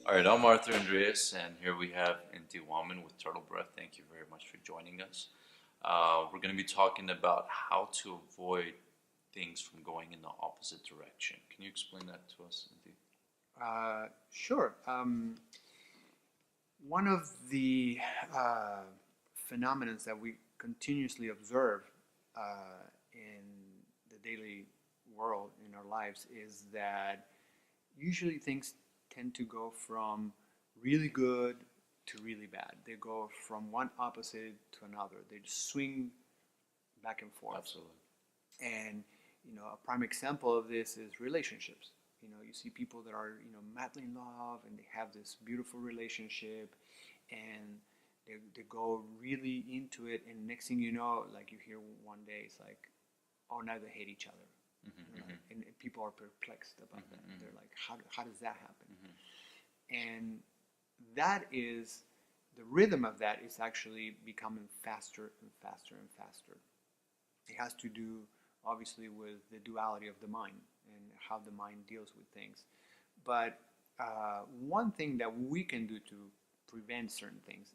All right, I'm Arthur Andreas, and here we have Inti Waman with TurtleBreath. Thank you very much for joining us. We're going to be talking about how to avoid things from going in the opposite direction. Can you explain that to us, Inti? Sure. One of the phenomena that we continuously observe in the daily world, in our lives, is that usually things tend to go from really good to really bad. They go from one opposite to another. They just swing back and forth. Absolutely. And a prime example of this is relationships. You see people that are madly in love, and they have this beautiful relationship, and they go really into it, and next thing you know, like you hear one day, it's like, oh, now they hate each other. And people are perplexed about that. They're like, how does that happen? And that is, the rhythm of that is actually becoming faster and faster and faster. It has to do, obviously, with the duality of the mind and how the mind deals with things. But one thing that we can do to prevent certain things,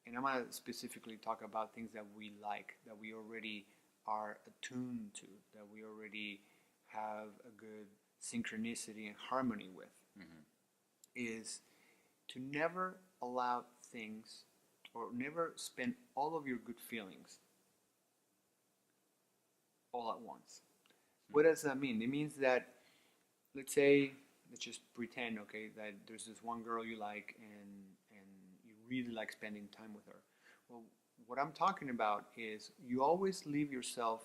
and I'm going to specifically talk about things that we like, that we already are attuned to, that we already have a good synchronicity and harmony with, is to never allow things, or never spend all of your good feelings all at once. What does that mean? It means that, let's just pretend, okay, that there's this one girl you like, and you really like spending time with her. Well, what I'm talking about is you always leave yourself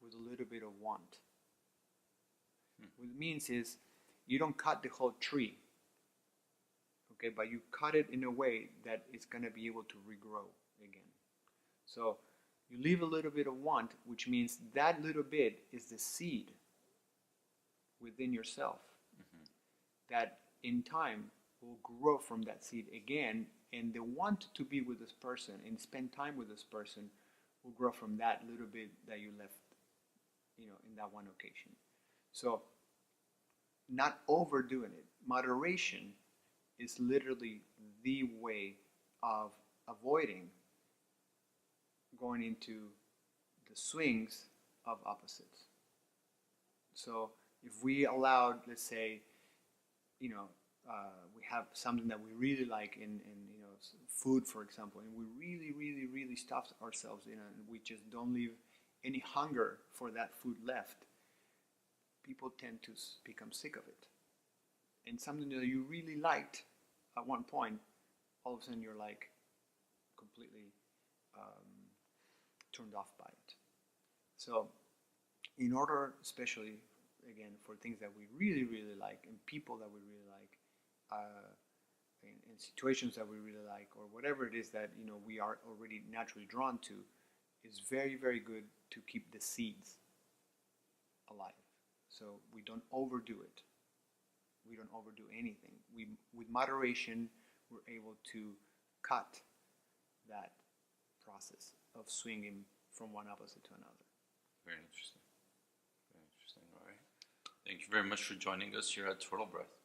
with a little bit of want. What it means is you don't cut the whole tree, okay, but you cut it in a way that it's going to be able to regrow again. So you leave a little bit of want, which means that little bit is the seed within yourself that in time will grow from that seed again, and the want to be with this person and spend time with this person will grow from that little bit that you left, in that one occasion. So, not overdoing it. Moderation is literally the way of avoiding going into the swings of opposites. So, if we allowed, let's say, we have something that we really like in food, for example, and we really, really, really stuff ourselves in it, and we just don't leave any hunger for that food left, people tend to become sick of it. And something that you really liked at one point, all of a sudden you're like completely turned off by it. So in order, especially again, for things that we really, really like, and people that we really like, in situations that we really like, or whatever it is that we are already naturally drawn to, is very, very good to keep the seeds alive. So we don't overdo it. We don't overdo anything. With moderation, we're able to cut that process of swinging from one opposite to another. Very interesting. Very interesting. All right. Thank you very much for joining us here at TurtleBreath.